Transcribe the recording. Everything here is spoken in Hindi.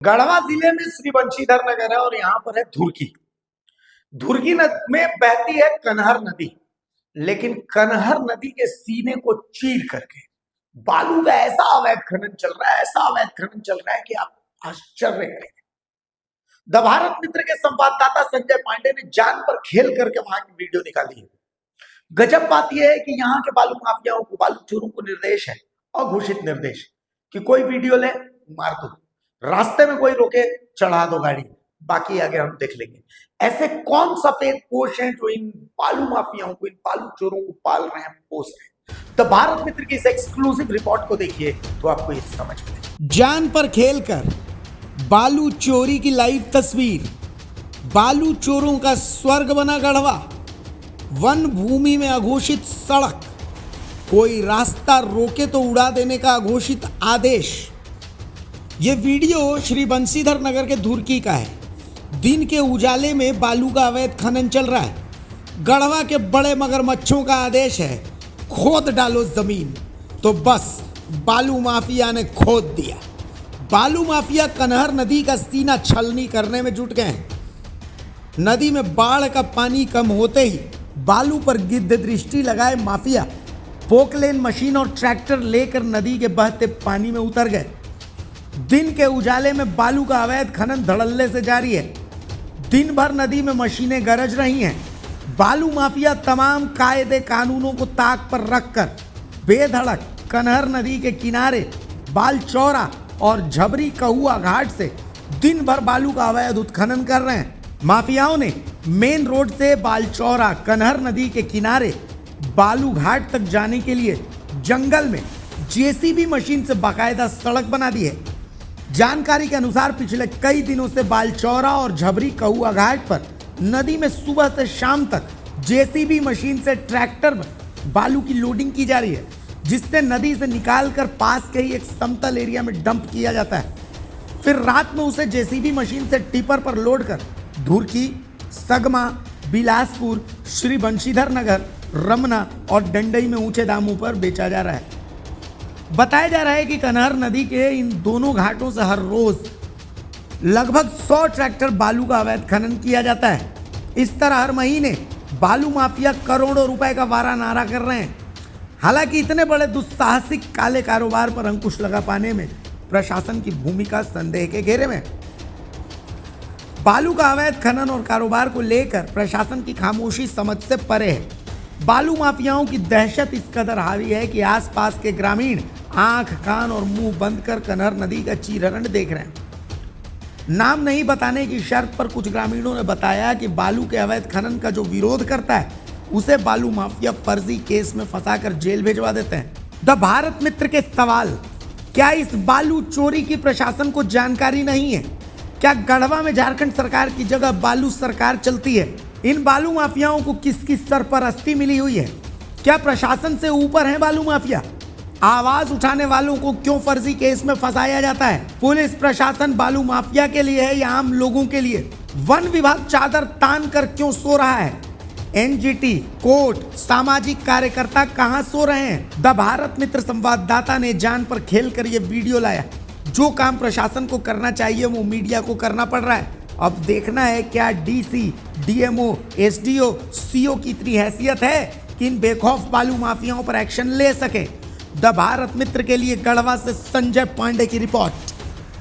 गढ़वा जिले में श्री बंशीधर नगर है और यहाँ पर है धुरकी। धुरकी में बहती है कनहर नदी, लेकिन कनहर नदी के सीने को चीर करके बालू का ऐसा अवैध खनन चल रहा है, ऐसा अवैध खनन चल रहा है कि आप आश्चर्य करेंगे। द भारत मित्र के संवाददाता संजय पांडे ने जान पर खेल करके वहां की वीडियो निकाली है। गजब बात यह है कि यहाँ के बालू माफियाओं को, बालू चोरों को निर्देश है, अघोषित निर्देश, कि कोई वीडियो ले मार दो, रास्ते में कोई रोके चढ़ा दो गाड़ी, बाकी आगे हम देख लेंगे। ऐसे कौन सफेद पोष हैं जो इन बालू माफियाओं को, इन बालू चोरों को पाल रहे हैं, पोष रहे हैं? तो भारत मित्र की इस एक्सक्लूसिव रिपोर्ट को देखिए तो आपको ये समझ में। जान पर खेलकर बालू चोरी की लाइव तस्वीर। बालू चोरों का स्वर्ग बना गढ़वा। वन भूमि में अघोषित सड़क, कोई रास्ता रोके तो उड़ा देने का अघोषित आदेश। ये वीडियो श्री बंशीधर नगर के धुरकी का है। दिन के उजाले में बालू का अवैध खनन चल रहा है। गढ़वा के बड़े मगरमच्छों का आदेश है, खोद डालो जमीन। तो बस बालू माफिया ने खोद दिया। बालू माफिया कनहर नदी का सीना छलनी करने में जुट गए हैं। नदी में बाढ़ का पानी कम होते ही बालू पर गिद्ध दृष्टि लगाए माफिया पोकलेन मशीन और ट्रैक्टर लेकर नदी के बहते पानी में उतर गए। दिन के उजाले में बालू का अवैध खनन धड़ल्ले से जारी है। दिन भर नदी में मशीनें गरज रही हैं। बालू माफिया तमाम कायदे कानूनों को ताक पर रखकर बेधड़क कनहर नदी के किनारे बालचौरा और झबरी कहुआ घाट से दिन भर बालू का अवैध उत्खनन कर रहे हैं। माफियाओं ने मेन रोड से बालचौरा कनहर नदी के किनारे बालू घाट तक जाने के लिए जंगल में जेसीबी मशीन से बाकायदा सड़क बना दी है। जानकारी के अनुसार पिछले कई दिनों से बालचौरा और झबरी कहुआ घाट पर नदी में सुबह से शाम तक जेसीबी मशीन से ट्रैक्टर में बालू की लोडिंग की जा रही है, जिससे नदी से निकालकर पास के ही एक समतल एरिया में डंप किया जाता है। फिर रात में उसे जेसीबी मशीन से टिपर पर लोड कर धुरकी, सगमा, बिलासपुर, श्री बंशीधर नगर, रमना और डंडई में ऊंचे दामों पर बेचा जा रहा है। बताया जा रहा है कि कनहर नदी के इन दोनों घाटों से हर रोज लगभग 100 ट्रैक्टर बालू का अवैध खनन किया जाता है। इस तरह हर महीने बालू माफिया करोड़ों रुपए का वारा नारा कर रहे हैं। हालांकि इतने बड़े दुस्साहसिक काले कारोबार पर अंकुश लगा पाने में प्रशासन की भूमिका संदेह के घेरे में। बालू का अवैध खनन और कारोबार को लेकर प्रशासन की खामोशी समझ से परे है। बालू माफियाओं की दहशत इस कदर हावी है कि आसपास के ग्रामीण आंख, कान और मुंह बंद कर कनहर नदी का चीरहरण देख रहे हैं। नाम नहीं बताने की शर्त पर कुछ ग्रामीणों ने बताया कि बालू के अवैध खनन का जो विरोध करता है उसे बालू माफिया फर्जी केस में फंसाकर जेल भेजवा देते हैं। द भारत मित्र के सवाल, क्या इस बालू चोरी की प्रशासन को जानकारी नहीं है? क्या गढ़वा में झारखंड सरकार की जगह बालू सरकार चलती है? इन बालू माफियाओं को किसकी सरपरस्ती मिली हुई है? क्या प्रशासन से ऊपर है बालू माफिया? आवाज उठाने वालों को क्यों फर्जी केस में फंसाया जाता है? पुलिस प्रशासन बालू माफिया के लिए है या आम लोगों के लिए? वन विभाग चादर तान कर क्यों सो रहा है? एनजीटी, कोर्ट, सामाजिक कार्यकर्ता कहां सो रहे हैं? द भारत मित्र संवाददाता ने जान पर खेल कर यह वीडियो लाया। जो काम प्रशासन को करना चाहिए वो मीडिया को करना पड़ रहा है। अब देखना है क्या डीसी, डीएमओ, एसडीओ, सीओ की इतनी हैसियत है कि इन बेखौफ बालू माफियाओं पर एक्शन ले सके। द भारत मित्र के लिए गढ़वा से संजय पांडे की रिपोर्ट।